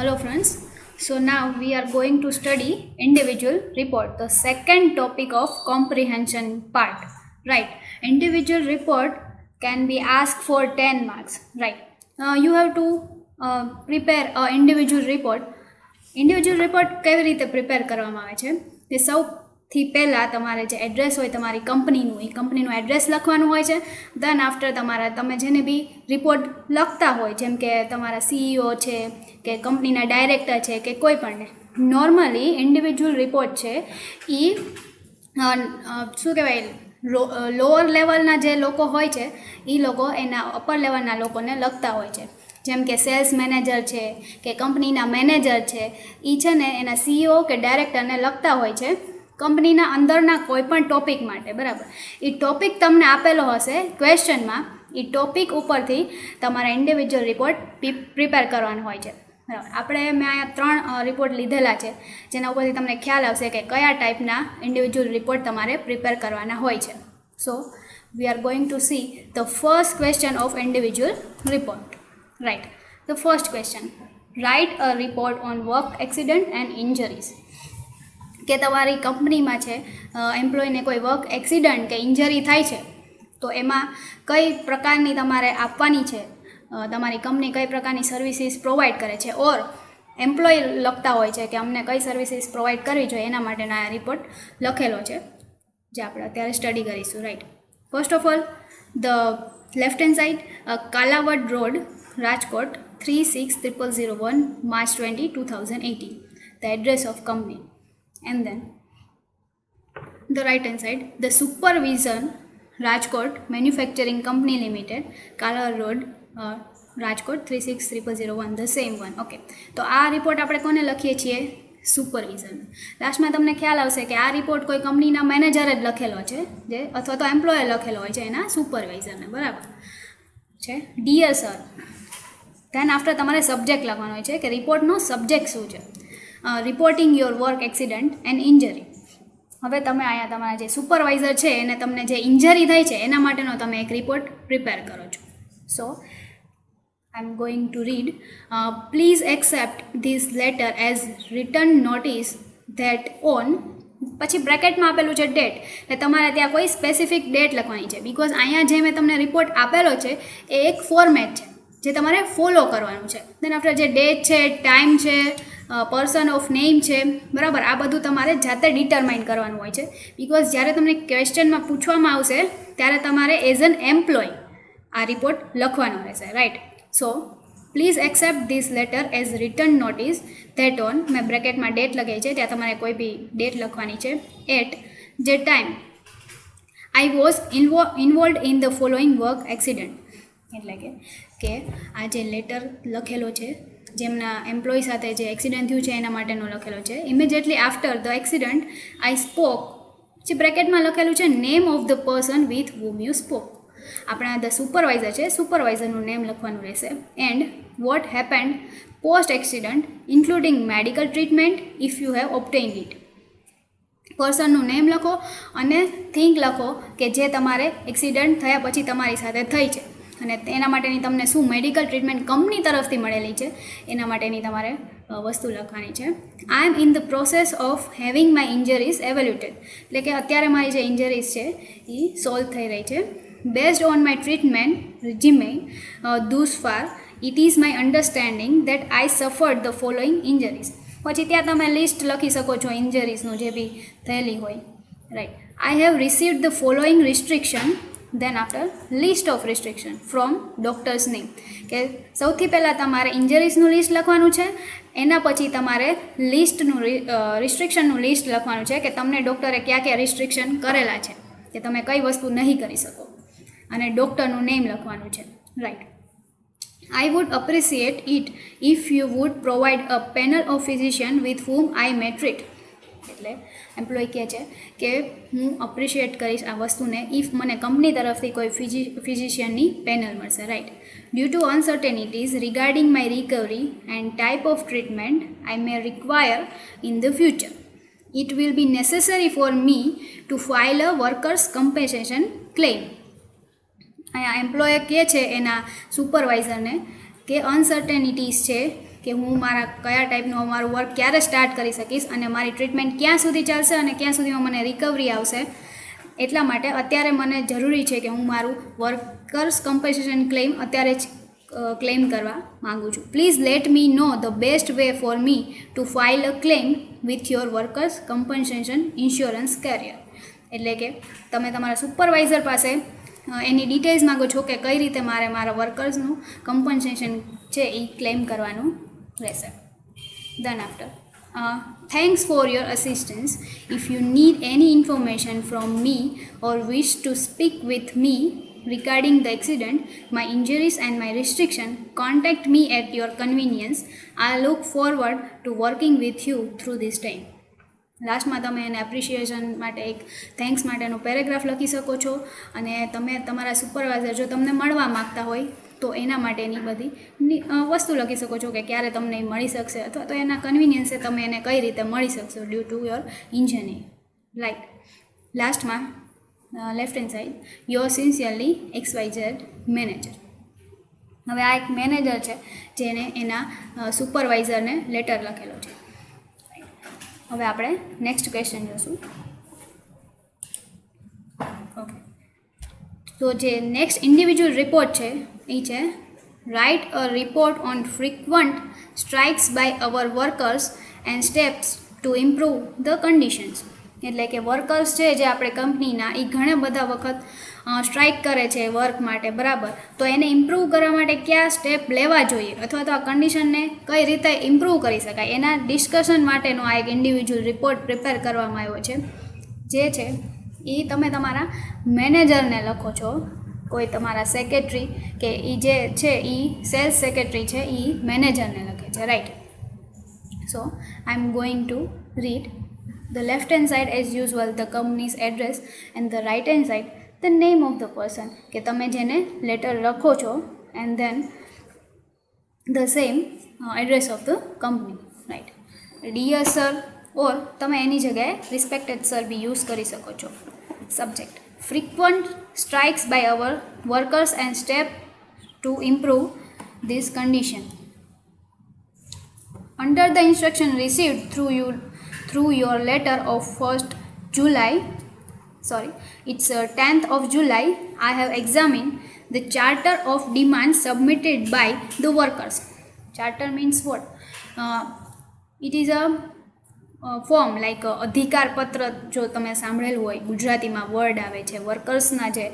Hello friends. So now we are going to study individual report, the second topic of comprehension part. Right. Individual report can be asked for 10 marks. Right. You have to prepare an individual report. Individual report કેવી રીતે prepare કરવામાં આવે છે તે સૌથી પહેલાં તમારે જે એડ્રેસ હોય તમારી કંપનીનું એ કંપનીનું એડ્રેસ લખવાનું હોય છે. દેન આફ્ટર તમે જેને બી રિપોર્ટ લખતા હોય જેમ કે તમારા CEO છે કે કંપનીના ડાયરેક્ટર છે કે કોઈ પણને નોર્મલી ઇન્ડિવિજ્યુઅલ રિપોર્ટ છે એ શું કહેવાય લોઅર લેવલના જે લોકો હોય છે એ લોકો એના અપર લેવલના લોકોને લખતા હોય છે. જેમ કે સેલ્સ મેનેજર છે કે કંપનીના મેનેજર છે એ છે ને એના CEO કે ડાયરેક્ટરને લખતા હોય છે કંપનીના અંદરના કોઈ પણ ટોપિક માટે. બરાબર, એ ટોપિક તમને આપેલો હશે ક્વેશ્ચનમાં, એ ટોપિક ઉપરથી તમારા ઇન્ડિવિજ્યુઅલ રિપોર્ટ પ્રિપેર કરવાનો હોય છે. બરાબર, મેં અહીંયા 3 રિપોર્ટ લીધેલા છે જેના ઉપરથી તમને ખ્યાલ આવશે કે કયા ટાઈપના ઇન્ડિવિજ્યુઅલ રિપોર્ટ તમારે પ્રિપેર કરવાના હોય છે. So we are going to see the first question of individual report. Right. The first question. Write a report on work accident and injuries. કે તમારી કંપનીમાં છે એમ્પ્લોયને કોઈ વર્ક એક્સિડન્ટ કે ઇન્જરી થાય છે તો એમાં કઈ પ્રકારની તમારે આપવાની છે, તમારી કંપની કઈ પ્રકારની સર્વિસીસ પ્રોવાઈડ કરે છે, ઓર એમ્પ્લોય લખતા હોય છે કે અમને કઈ સર્વિસીસ પ્રોવાઈડ કરવી જોઈએ, એના માટેનો આ રિપોર્ટ લખેલો છે જે આપણે અત્યારે સ્ટડી કરીશું. Right. First of all the left hand side Kalawad road, Rajkot 36001 March 20, 2018, the address of company. And then the right hand side, the supervision Rajkot Manufacturing Company Limited, Kala Road, Rajkot 36001, the same one. Okay, તો આ report આપણે કોને લખીએ છીએ? Supervision. લાસ્ટમાં તમને ખ્યાલ આવશે કે આ રિપોર્ટ કોઈ કંપનીના મેનેજરે જ લખેલો છે જે અથવા તો એમ્પ્લોયર લખેલો હોય છે એના સુપરવાઇઝરને. બરાબર છે. Dear sir. ધેન આફ્ટર તમારે સબ્જેક્ટ લખવાનો હોય છે કે રિપોર્ટનો સબ્જેક્ટ શું છે. Reporting your work accident and injury. હવે તમે અહીંયા તમારા જે સુપરવાઇઝર છે એને તમને જે ઇન્જરી થઈ છે એના માટેનો તમે એક રિપોર્ટ પ્રિપેર કરો છો. So I am going to read. Please accept this letter as return notice that on, પછી બ્રેકેટમાં આપેલું છે ડેટ, એટલે તમારે ત્યાં કોઈ સ્પેસિફિક ડેટ લખવાની છે. બિકોઝ અહીંયા જે મેં તમને રિપોર્ટ આપેલો છે એ એક ફોર્મેટ છે જે તમારે ફોલો કરવાનું છે. દેન આફ્ટર જે ડેટ છે, ટાઈમ છે, પર્સન ઓફ નેમ છે, બરાબર, આ બધું તમારે જાતે ડિટરમાઇન કરવાનું હોય છે. બિકોઝ જ્યારે તમને ક્વેશ્ચનમાં પૂછવામાં આવશે ત્યારે તમારે એઝ એન એમ્પ્લોય આ રિપોર્ટ લખવાનો રહેશે. Right. So please accept this letter as return notice that on, મેં બ્રેકેટમાં ડેટ લગાવી છે, ત્યાં તમારે કોઈ બી ડેટ લખવાની છે. એટ જે time I was involved in the following work accident, એટલે કે આ જે લેટર લખેલો છે જેમના એમ્પ્લોય સાથે જે એક્સિડન્ટ થયું છે એના માટેનો લખેલો છે. Immediately after the accident I spoke, જે બ્રેકેટમાં લખેલું છે name of the person with whom you spoke. આપણા ધ સુપરવાઇઝર છે, સુપરવાઇઝરનું નેમ લખવાનું રહેશે. And what happened post accident including medical treatment if you have obtained it. પર્સનનું નેમ લખો અને થિંક લખો કે જે તમારે એક્સિડન્ટ થયા પછી તમારી સાથે થઈ છે અને એના માટેની તમને શું મેડિકલ ટ્રીટમેન્ટ કંપની તરફથી મળેલી છે એના માટેની તમારે વસ્તુ લખવાની છે. I am in the process of having my injuries evaluated, એટલે કે અત્યારે મારી જે ઇન્જરીઝ છે એ સોલ્વ થઈ રહી છે. Based on my treatment regime thus far it is my understanding that I suffered the following injuries. પછી ત્યાં તમે લિસ્ટ લખી શકો છો ઇન્જરીઝનું જે બી થયેલી હોય. Right. I have received the following restriction, then after list of restriction from doctor's name, કે સૌથી પહેલાં તમારે ઇન્જરીઝનું લિસ્ટ લખવાનું છે, એના પછી તમારે રિસ્ટ્રિક્શનનું લિસ્ટ લખવાનું છે કે તમને ડૉક્ટરે ક્યાં ક્યાં રિસ્ટ્રિક્શન કરેલા છે કે તમે કઈ વસ્તુ નહીં કરી શકો, અને ડૉક્ટરનું નેમ લખવાનું છે. Right. I would appreciate it if you would provide a panel of physician with whom I May treat. એટલે એમ્પ્લોય કહે છે કે હું અપ્રિશિએટ કરીશ આ વસ્તુને ઇફ મને કંપની તરફથી કોઈ ફિઝિશિયનની પેનલ મળશે. Right. Due to uncertainties regarding my recovery and type of treatment I may require in the future, it will be necessary for me to file a workers compensation claim. અહીંયા employer કહે છે એના સુપરવાઇઝરને કે અનસર્ટેનિટીઝ છે કે હું મારા કયા ટાઈપનું મારું વર્ક ક્યારે સ્ટાર્ટ કરી શકીશ અને મારી ટ્રીટમેન્ટ ક્યાં સુધી ચાલશે અને ક્યાં સુધીમાં મને રિકવરી આવશે. એટલા માટે અત્યારે મને જરૂરી છે કે હું મારું વર્કર્સ કમ્પન્સેશન ક્લેમ અત્યારે જ ક્લેમ કરવા માગું છું. Please let me know the best way for me to file a claim with your workers compensation insurance carrier. એટલે કે તમે તમારા સુપરવાઇઝર પાસે એની ડિટેલ્સ માગો છો કે કઈ રીતે મારે મારા વર્કર્સનું કમ્પન્સેશન છે એ ક્લેમ કરવાનું રહેશે. Then after, thanks for your assistance. If you need any information from me or wish to speak with me regarding the accident, my injuries and my restriction, contact me at your convenience. I look forward to working with you through this time. લાસ્ટમાં તમે એને appreciation માટે એક thanks માટેનો paragraph લખી શકો છો અને તમે તમારા સુપરવાઇઝર જો તમને મળવા માગતા હોય તો એના માટેની બધી વસ્તુ લખી શકો છો કે ક્યારે તમને એ મળી શકશે અથવા તો એના કન્વિનિયન્સે તમે એને કઈ રીતે મળી શકશો due to your injury. Right. લાસ્ટમાં left hand side your sincerely XYZ manager. હવે આ એક મેનેજર છે જેને એના સુપરવાઇઝરને લેટર લખેલો છે. હવે આપણે નેક્સ્ટ ક્વેશ્ચન જોશું. ઓકે, તો જે નેક્સ્ટ ઇન્ડિવિજ્યુઅલ રિપોર્ટ છે એ છે write a report on frequent strikes by our workers and steps to improve the conditions. એટલે કે વર્કર્સ છે જે આપણે કંપનીના એ ઘણા બધા વખત સ્ટ્રાઇક કરે છે વર્ક માટે, બરાબર, તો એને ઇમ્પ્રૂવ કરવા માટે કયા સ્ટેપ લેવા જોઈએ અથવા તો આ કન્ડિશનને કઈ રીતે ઇમ્પ્રૂવ કરી શકાય એના ડિસ્કશન માટેનો આ એક ઇન્ડિવિજ્યુઅલ રિપોર્ટ પ્રિપેર કરવામાં આવ્યો છે. જે છે એ તમે તમારા મેનેજરને લખો છો, કોઈ તમારા સેક્રેટરી કે એ જે છે એ સેલ્સ સેક્રેટરી છે એ મેનેજરને લખે છે. Right. So I am going to read the left hand side as usual the company's address and the right hand side the name of the person કે તમે જેને લેટર લખો છો and then the same address of the company. right. dear sir or તમે એની જગ્યાએ respected sir બી use કરી શકો છો. subject frequent strikes by our workers and step to improve this condition. Under the instruction received through your letter of 10th of July, I have examined the charter of demands submitted by the workers. Charter means what? It is a form like અધિકાર પત્ર. જો તમે સાંભળેલું હોય, ગુજરાતીમાં word આવે છે, વર્કર્સના જે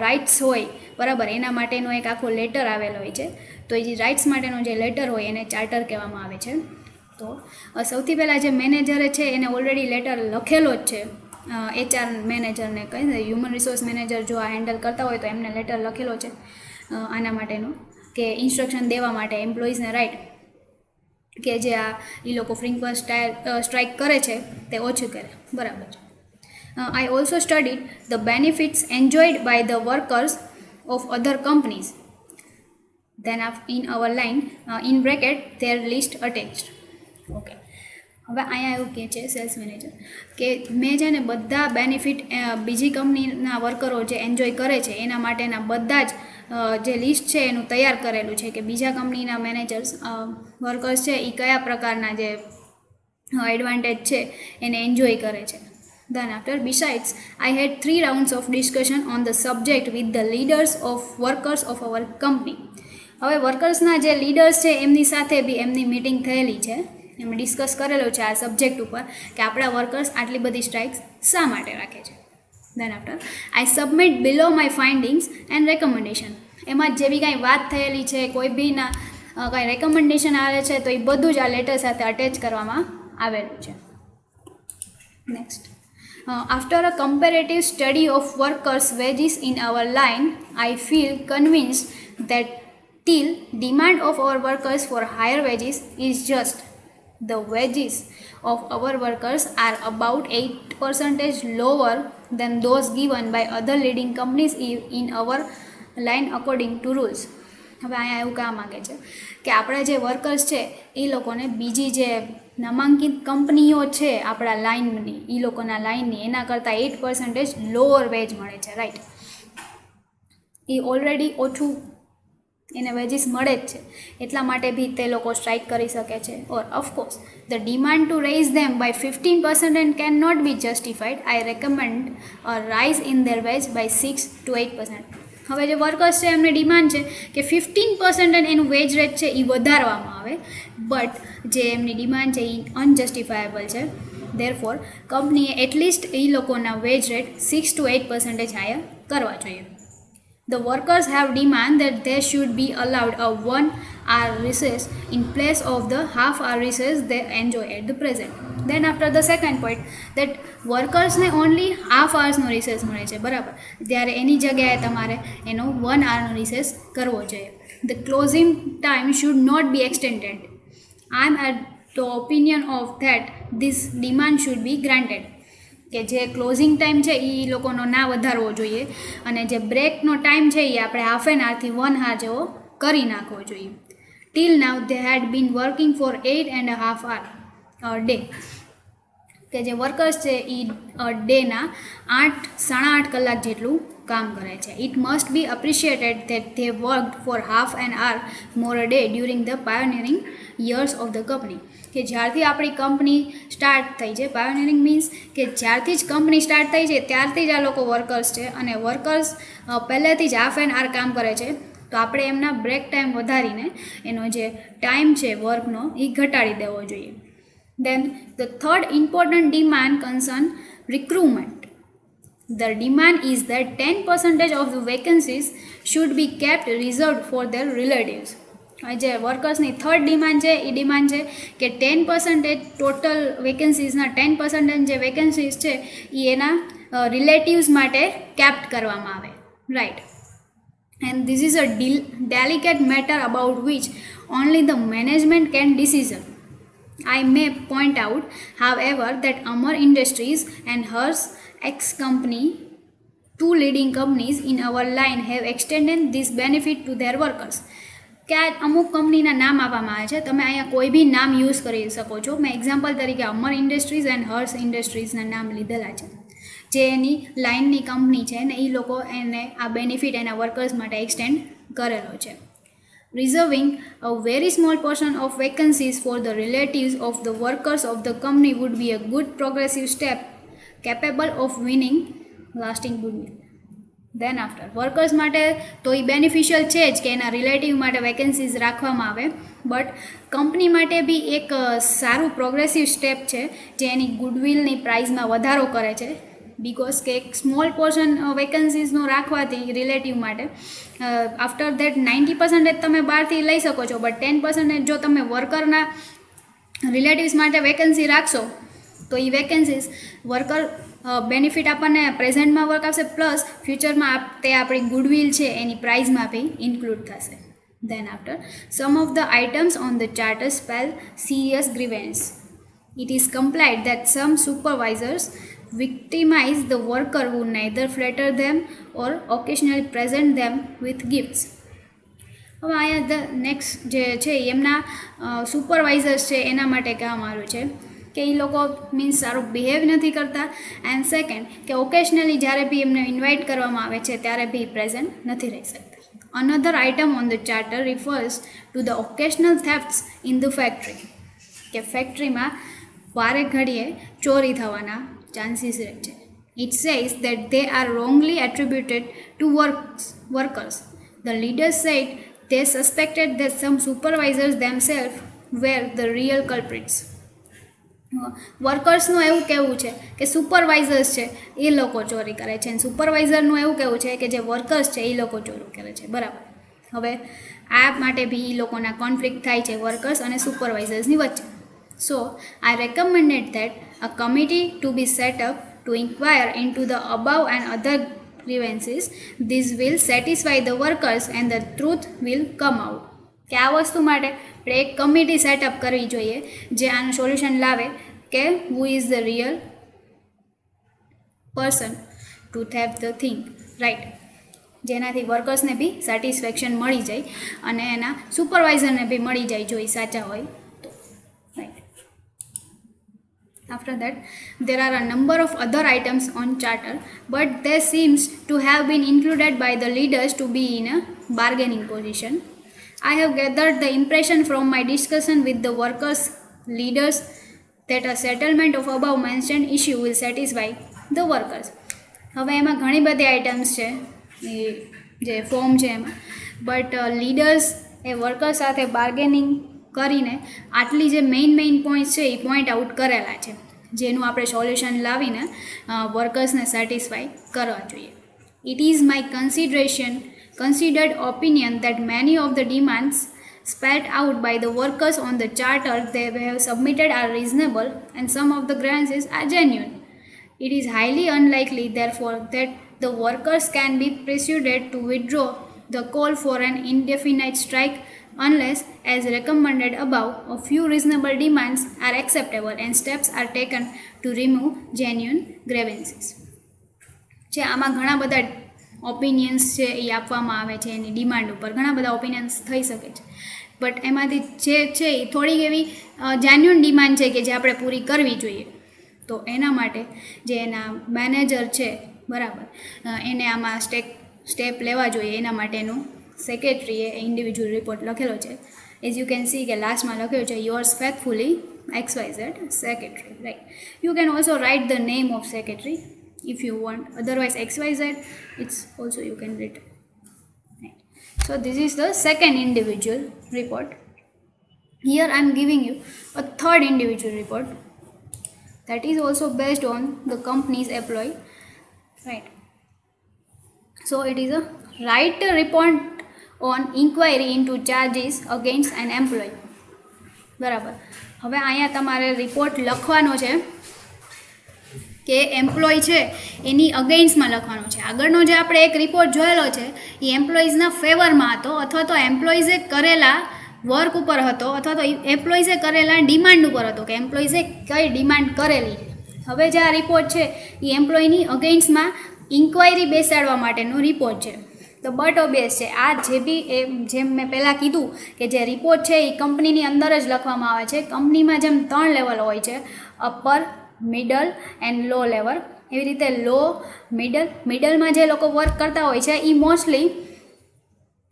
રાઇટ્સ હોય, બરાબર, એના માટેનો એક આખો લેટર આવેલો હોય છે. તો એ જે રાઇટ્સ માટેનો જે લેટર હોય એને ચાર્ટર કહેવામાં આવે છે. તો સૌથી પહેલાં જે મેનેજરે છે એને ઓલરેડી લેટર લખેલો જ છે. HR મેનેજરને કહી દે, હ્યુમન રિસોર્સ મેનેજર જો આ હેન્ડલ કરતા હોય તો એમને લેટર લખેલો છે આના માટેનો કે ઇન્સ્ટ્રક્શન દેવા માટે એમ્પ્લોઈઝને રાઇટ કે જે આ એ લોકો ફ્રીક્વન્ટ સ્ટ્રાઇક કરે છે તે ઓછું કરે, બરાબર. I also studied the benefits enjoyed by the workers of other companies. then in our line in bracket their list attached. Okay, હવે અહીંયા એવું કહે છે સેલ્સ મેનેજર કે મેં છે ને બધા બેનિફિટ બીજી કંપનીના વર્કરો જે એન્જોય કરે છે એના માટેના બધા જ જે લિસ્ટ છે એનું તૈયાર કરેલું છે કે બીજા કંપનીના મેનેજર્સ વર્કર્સ છે એ કયા પ્રકારના જે એડવાન્ટેજ છે એને એન્જોય કરે છે. Then after, besides, I had 3 rounds of discussion on the subject with the leaders of workers of our company. હવે વર્કર્સના જે લીડર્સ છે એમની સાથે બી એમની મિટિંગ થયેલી છે, એમણે ડિસ્કસ કરેલો છે આ સબ્જેક્ટ ઉપર કે આપણા વર્કર્સ આટલી બધી સ્ટ્રાઇક્સ શા માટે રાખે છે. Then after I submit below my findings and recommendation. એમાં જે બી કાંઈ વાત થયેલી છે, કોઈ બીના કાંઈ રેકમેન્ડેશન આવે છે તો એ બધું જ આ લેટર સાથે અટેચ કરવામાં આવેલું છે. Next, after a comparative study of workers' wages in our line, I feel convinced that till demand of our workers for higher wages is just. The wages of our workers are about 8% lower than those given by other leading companies in our line according to rules. હવે અહીંયા એવું કહેવા માગે છે કે આપણા જે workers છે એ લોકોને બીજી જે નામાંકિત કંપનીઓ છે આપણા લાઇનની, એ લોકોના લાઇનની એના કરતાં 8% લોઅર વેજ મળે છે. રાઈટ. એ ઓલરેડી ઓછું એને વેજીસ મળે જ છે એટલા માટે બી તે લોકો સ્ટ્રાઇક કરી શકે છે. Or of course the demand to raise them by 15% and can not be justified. I recommend a rise in their wage by 6 to 8%. હવે જે વર્કર્સ છે એમને ડિમાન્ડ છે કે 15% એનું વેજ રેટ છે એ વધારવામાં આવે, બટ જે એમની ડિમાન્ડ છે એ અનજસ્ટિફાયેબલ છે. ધેરફોર કંપનીએ એટલીસ્ટ એ લોકોના વેજ રેટ 6 to 8% હાયર કરવા જોઈએ. The workers have demand that they should be allowed a 1 hour recess in place of the half-hour recess they enjoy at the present. Then after the second point, that workers ને only half hours નો recess મળે છે, બરાબર, ત્યારે એની જગ્યાએ તમારે એનો 1 hour નો recess કરવો જોઈએ. The closing time should not be extended. I am at the opinion of that this demand should be granted. કે જે ક્લોઝિંગ ટાઈમ છે એ લોકોનો ના વધારવો જોઈએ અને જે બ્રેકનો ટાઈમ છે એ આપણે હાફ એન આવરથી 1 hour જેવો કરી નાખવો જોઈએ. Till now the had been working for 8.5 hours day. કે જે વર્કર્સ છે એ ડેના 8-8.5 કલાક જેટલું કામ કરે છે. It must be appreciated that they worked for half an hour more a day during the pioneering years of the company. કે જ્યારથી આપણી કંપની સ્ટાર્ટ થઈ છે, પાયોનિયરિંગ મીન્સ કે જ્યારથી જ કંપની સ્ટાર્ટ થઈ છે ત્યારથી જ આ લોકો વર્કર્સ છે અને વર્કર્સ પહેલેથી જ હાફ એન hour કામ કરે છે, તો આપણે એમના બ્રેક ટાઈમ વધારીને એનો જે ટાઈમ છે વર્કનો એ ઘટાડી દેવો જોઈએ. Then the third important demand concern recruitment. The demand is that 10% of the vacancies should be kept reserved for their relatives. જે વર્કર્સની થર્ડ ડિમાન્ડ છે એ ડિમાન્ડ છે કે 10% ટોટલ વેકેન્સીસના 10% જે વેકેન્સીસ છે એ એના રિલેટિવ્સ માટે કેપ્ટ કરવામાં આવે, right. And this is a delicate matter about which only the management can decision. I may point out, however, that Amar Industries and hers ex-company, two leading companies in our line, have extended this benefit to their workers. કે આ અમુક કંપનીના નામ આપવામાં આવે છે, તમે અહીંયા કોઈ બી નામ યુઝ કરી શકો છો. મેં એક્ઝામ્પલ તરીકે અમર ઇન્ડસ્ટ્રીઝ એન્ડ હર્સ ઇન્ડસ્ટ્રીઝના નામ લીધેલા છે, જે એની લાઇનની કંપની છે ને એ લોકો એને આ બેનિફિટ એના વર્કર્સ માટે એક્સટેન્ડ કરેલો છે. Reserving a very small portion of vacancies for the relatives of the workers of the company would be a good progressive step capable of winning lasting goodwill. Then after workers માટે તો એ beneficial છે જ કે એના relative માટે vacancies રાખવામાં આવે, but company માટે બી એક સારું પ્રોગ્રેસિવ સ્ટેપ છે જે એની ગુડવિલની પ્રાઇઝમાં વધારો કરે છે. બિકોઝ કે એક સ્મોલ પોર્શન વેકેન્સીઝનું રાખવાથી રિલેટિવ માટે આફ્ટર ધેટ 90% તમે બહારથી લઈ શકો છો, બટ 10% જો તમે વર્કરના રિલેટિવ્સ માટે વેકેન્સી રાખશો તો એ વેકેન્સીઝ વર્કર બેનિફિટ આપણને પ્રેઝન્ટમાં વર્ક આપશે, પ્લસ ફ્યુચરમાં તે આપણી ગુડવિલ છે એની પ્રાઇઝમાં બી ઇન્ક્લુડ થશે. Then after, some of the items on the charter spell serious grievance. It is complained that some supervisors victimize the worker who neither flatter them or occasionally present them with gifts. હવે અહીંયા the next જે છે એમના supervisors છે એના માટે કહેવામાં આવ્યું છે કે એ લોકો મીન્સ સારું બિહેવ નથી કરતા, એન્ડ સેકન્ડ કે ઓકેશનલી જ્યારે બી એમને ઇન્વાઇટ કરવામાં આવે છે ત્યારે બી પ્રેઝન્ટ નથી રહી શકતા. Another item on the charter refers to the occasional thefts in the factory. કે ફેક્ટરીમાં વારે ઘડીએ ચોરી થવાના ચાન્સીસ રહે છે. It says that they are wrongly attributed to workers. The leaders said they suspected that some supervisors themselves were the real culprits. વર્કર્સનું એવું કહેવું છે કે સુપરવાઇઝર્સ છે એ લોકો ચોરી કરે છે, અને સુપરવાઇઝરનું એવું કહેવું છે કે જે વર્કર્સ છે એ લોકો ચોરી કરે છે, બરાબર. હવે આ માટે બી એ લોકોના કોન્ફ્લિક્ટ થાય છે વર્કર્સ અને સુપરવાઇઝર્સની વચ્ચે. So I recommended that a committee to be set up to inquire in to the above and other grievances. This will satisfy the workers and the truth will come out. કે આ વસ્તુ માટે આપણે એક committee setup કરવી જોઈએ જે આનું સોલ્યુશન લાવે કે who is the real person to have the thing, right. જેનાથી વર્કર્સને બી સેટિસ્ફેક્શન મળી જાય અને એના સુપરવાઇઝરને બી મળી જાય જો એ સાચા હોય તો, right. After that, there are a number of other items on charter, but they seems to have been included by the leaders to be in a bargaining position. I have gathered the impression from my discussion with the workers' leaders that a settlement of above mentioned issue will satisfy the workers. હવે એમાં ઘણી બધી items છે એ જે form છે એમાં, but leaders A worker સાથે bargaining કરીને આટલી જે મેઇન પોઈન્ટ્સ છે એ પોઈન્ટ આઉટ કરેલા છે, જેનું આપણે સોલ્યુશન લાવીને વર્કર્સને સેટિસ્ફાઈ કરવા જોઈએ. It is my considered opinion that many of the demands spelled out by the workers on the charter they have submitted are reasonable and some of the grievances are genuine. It is highly unlikely, therefore, that the workers can be persuaded to withdraw the call for an indefinite strike unless, as recommended above, a few reasonable demands are acceptable and steps are taken to remove genuine grievances. જે આમાં ઘણા બધા opinions છે એ આપવામાં આવે છે, એની demand ઉપર ઘણા બધા ઓપિનિયન્સ થઈ શકે છે, બટ એમાંથી જે છે એ થોડીક એવી જેન્યુઅન ડિમાન્ડ છે કે જે આપણે પૂરી કરવી જોઈએ. તો એના માટે જે એના મેનેજર છે બરાબર, એને આમાં સ્ટેપ લેવા જોઈએ. એના માટેનું સેક્રેટરીએ ઇન્ડિવિજ્યુઅલ રિપોર્ટ લખેલો છે. એઝ યુ કેન સી કે લાસ્ટમાં લખ્યું છે yours faithfully XYZ secretary, right? You can also write the name of secretary if you want, otherwise XYZ it's also you can write, right? So this is the second individual report. Here I am giving you a third individual report that is also based on the company's employee, right? So it is a write a report on inquiry into charges against an employee. બરાબર, હવે અહીંયા તમારે report લખવાનો છે કે employ છે એની અગેન્સ્ટમાં લખવાનો છે. આગળનો જે આપણે એક રિપોર્ટ જોયેલો છે એ એમ્પ્લોઈઝના ફેવરમાં હતો, અથવા તો એમ્પ્લોઈઝે કરેલા વર્ક ઉપર હતો, અથવા તો એમ્પ્લોઈઝે કરેલા ડિમાન્ડ ઉપર હતો કે એમ્પ્લોઈઝે કઈ ડિમાન્ડ કરેલી છે. હવે જે આ રિપોર્ટ છે એ એમ્પ્લોયની અગેન્સ્ટમાં ઇન્ક્વાયરી બેસાડવા માટેનો રિપોર્ટ છે. તો બટ ઓબ્વિયસ છે આ જે બી જેમ મેં પહેલાં કીધું કે જે રિપોર્ટ છે એ કંપનીની અંદર જ લખવામાં આવે છે. કંપનીમાં જેમ 3 લેવલ હોય છે, upper, middle and low level, એવી રીતે લો, મિડલમાં જે લોકો વર્ક કરતા હોય છે એ મોસ્ટલી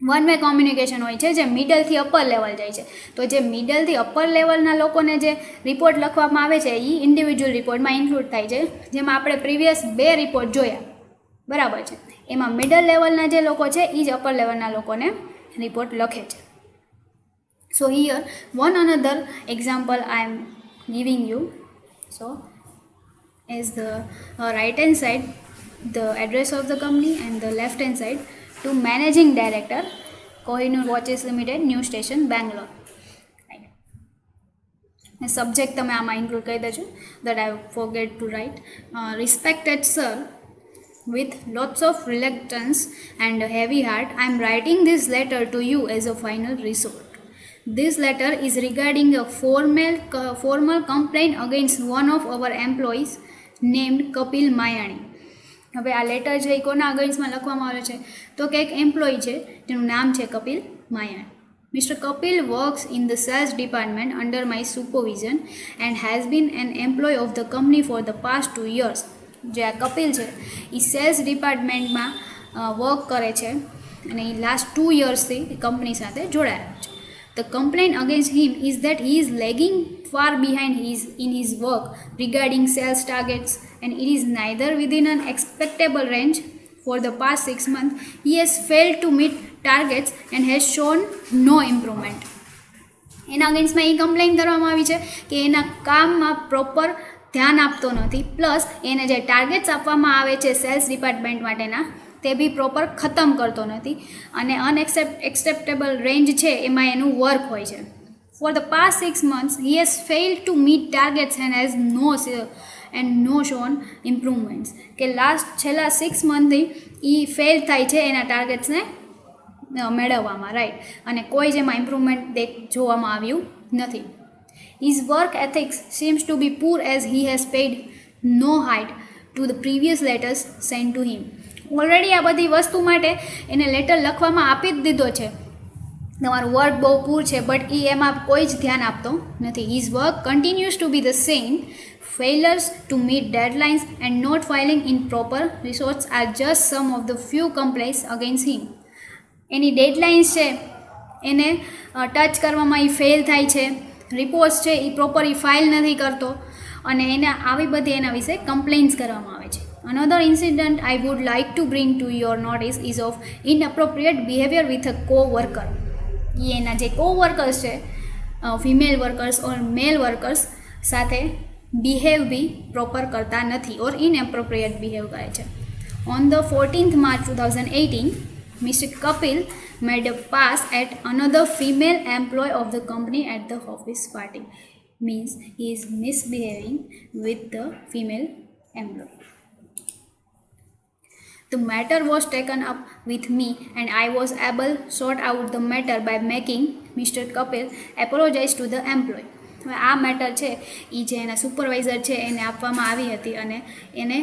વન વે કોમ્યુનિકેશન હોય છે, જે મિડલથી અપર લેવલ જાય છે. તો જે મિડલથી અપર લેવલના લોકોને જે રિપોર્ટ લખવામાં આવે છે એ ઇન્ડિવિજ્યુઅલ રિપોર્ટમાં ઇન્ક્લુડ થાય છે, જેમાં આપણે પ્રીવિયસ 2 રિપોર્ટ જોયા બરાબર છે. એમાં મિડલ લેવલના જે લોકો છે એ જ અપર લેવલના લોકોને રિપોર્ટ લખે છે. સો here one another example I am giving you. So as the right hand side the address of the company and the left hand side to managing director Kohinoor Watches Limited, New Station, Bangalore. Right. Subject તમે આમાં include કરી દેજો, that I forget to write. Respected sir, with lots of reluctance and a heavy heart, I am writing this letter to you as a final resort. This letter is regarding a formal complaint against one of our employees named Kapil Mayani. હવે આ letter છે એ કોના અગેન્સ્ટમાં લખવામાં આવે છે? તો કે એક એમ્પ્લોય છે જેનું નામ છે Kapil Mayani. Mr. Kapil works in the sales department under my supervision and has been an employee of the company for the past 2 years. જે આ કપિલ છે એ સેલ્સ ડિપાર્ટમેન્ટમાં વર્ક કરે છે અને એ લાસ્ટ 2 યર્સથી કંપની સાથે જોડાયેલા છે. The complaint against him is that he is lagging far behind in his work regarding sales targets, and it is neither within an expectable range. For the past 6 months, he has failed to meet targets and has shown no improvement. એના અગેન્સ્ટમાં એ complain કરવામાં આવી છે કે એના કામમાં proper ધ્યાન આપતો નથી, પ્લસ એને જે ટાર્ગેટ્સ આપવામાં આવે છે સેલ્સ ડિપાર્ટમેન્ટ માટેના તે બી પ્રોપર ખતમ કરતો નથી, અને અનએક્સેપ્ટેબલ રેન્જ છે એમાં એનું વર્ક હોય છે. For the past 6 months he has failed to meet targets and has no shown improvements. કે છેલ્લા 6 મંથથી એ ફેલ થાય છે એના ટાર્ગેટ્સને મેળવવામાં, રાઈટ, અને કોઈ જેમાં ઇમ્પ્રુવમેન્ટ જોવામાં આવ્યું નથી. His work ethics seems to be poor as he has paid no heed to the previous letters sent to him. Already આ બધી વસ્તુ માટે એને લેટર લખવામાં આપી જ દીધો છે, તમારું વર્ક બહુ પૂર છે, બટ એ એમાં કોઈ જ ધ્યાન આપતો નથી. His work continues to be the same. Failures to meet deadlines and not filing in proper resources are just some of the few complaints against him. Any deadlines છે એને ટચ કરવામાં એ ફેલ થાય છે, રિપોર્ટ્સ છે એ proper એ file નથી કરતો અને એને આવી બધી એના વિશે કમ્પ્લેન્ટ્સ કરવામાં આવે છે. Another incident I would like to bring to your notice is of inappropriate behavior with a co-worker. એ એના જે co-workers છે, ફિમેલ વર્કર્સ ઓર મેલ વર્કર્સ સાથે બિહેવ બી પ્રોપર કરતા નથી ઓર ઇનએપ્રોપ્રિએટ બિહેવ કરે છે. On the 14th March 2018, Mr. Kapil made a pass at another female employee of the company at the office party. Means he is misbehaving with the female employee. The matter was taken up with me and I was able to sort out the matter by making Mr. Kapil apologize to the employee. હવે આ matter છે એ જે એના supervisor છે એને આપવામાં આવી હતી અને એને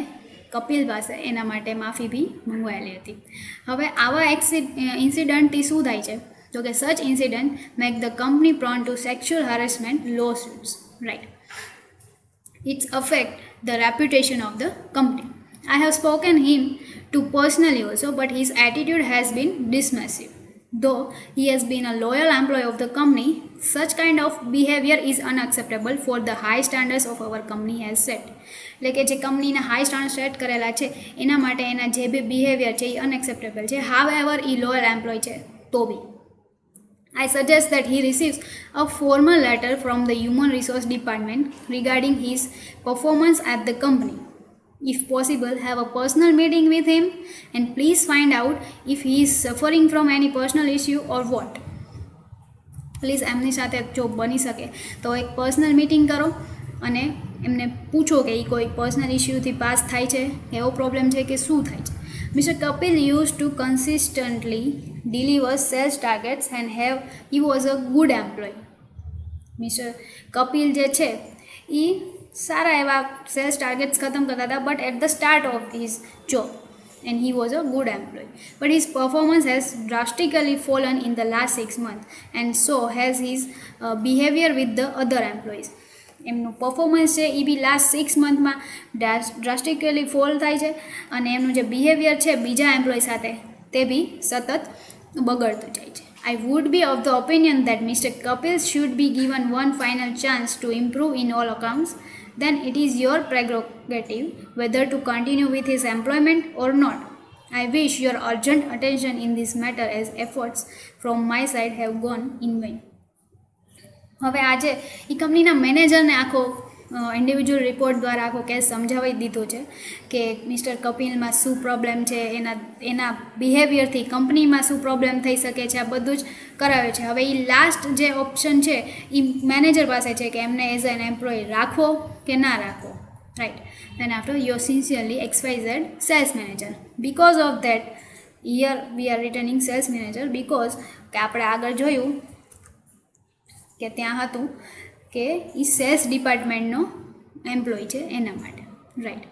કપિલ પાસે એના માટે માફી બી મંગવાયેલી હતી. હવે આવા ઇન્સિડન્ટથી શું થાય છે તો કે such incident make the company prone to sexual harassment lawsuits, right. Its affect the reputation of the company. I have spoken him to personally also, but his attitude has been dismissive. Though he has been a loyal employee of the company, such kind of behavior is unacceptable for the high standards of our company has set. એટલે કે જે કંપનીના high standard set કરેલા છે એના માટે એના જે બી બિહેવિયર છે એ અનએક્સેપ્ટેબલ છે. હાવ એવર એ લોયલ એમ્પ્લોય છે તો બી I suggest that he receives a formal letter from the Human Resource Department regarding his performance at the company. If possible, have a personal meeting with him and please find out if he is suffering from any personal issue or what. Please એમની સાથે જો બની શકે તો એક personal meeting કરો અને એમને પૂછો કે એ કોઈ પર્સનલ ઇશ્યુથી પાસ થાય છે, એવો પ્રોબ્લેમ છે કે શું થાય છે. Mister Kapil use to consistently deliver sales targets and he was a good employ. Mister Kapil જે છે એ સારા એવા સેલ્સ ટાર્ગેટ્સ ખતમ કરતા હતા but at the start of his job and he was a good employee, but his performance has drastically fallen in the last 6 months and so has his behavior with the other employees. એમનું performance છે એ બી last 6 મંથમાં drastically fall થાય છે અને એમનું જે behaviour છે બીજા employ સાથે તે બી સતત બગડતું જાય છે. I would be of the opinion that Mr. Kapil should be given one final chance to improve in all accounts. Then it is your prerogative whether to continue with his employment or not. I wish your urgent attention in this matter as efforts from my side have gone in vain. હવે આજે એ કંપનીના મેનેજરને આખો individual report દ્વારા આખો case સમજાવી દીધો છે કે મિસ્ટર કપિલમાં શું પ્રોબ્લેમ છે, એના બિહેવિયરથી કંપનીમાં શું પ્રોબ્લેમ થઈ શકે છે, આ બધું જ કરાવ્યું છે. હવે એ લાસ્ટ જે ઓપ્શન છે એ મેનેજર પાસે છે કે એમને એઝ એન એમ્પ્લોય રાખવો કે ના રાખવો, right. And after your sincerely XYZ sales manager. Because of that here we are returning sales manager because કે આપણે આગળ જોયું કે ત્યાં હતું કે એ સેલ્સ ડિપાર્ટમેન્ટનો એમ્પ્લોય છે એના માટે, right.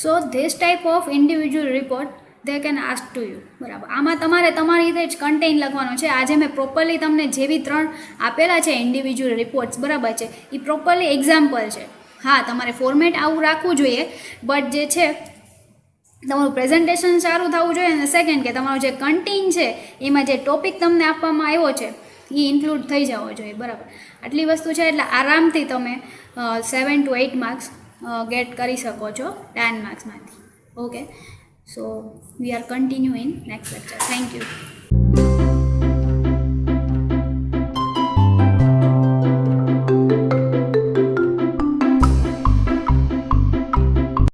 So this type of individual report they can ask to you, બરાબર. આમાં તમારે તમારી રીતે જ કન્ટેન્ટ લખવાનો છે. આજે મેં પ્રોપરલી તમને જે બી 3 આપેલા છે ઇન્ડિવિજ્યુઅલ રિપોર્ટ્સ, બરાબર છે, એ પ્રોપરલી એક્ઝામ્પલ છે. હા, તમારે ફોર્મેટ આવું રાખવું જોઈએ બટ જે છે તમારું પ્રેઝન્ટેશન સારું થવું જોઈએ અને સેકન્ડ કે તમારું જે કન્ટેન્ટ છે એમાં જે ટોપિક તમને આપવામાં આવ્યો છે એ ઇન્ક્લુડ થઈ જવો જોઈએ, બરાબર. આટલી વસ્તુ છે એટલે આરામથી તમે 7 to 8 માર્ક્સ ગેટ કરી શકો છો 10 માર્ક્સમાંથી. Okay, so we are continue in next lecture. Thank you.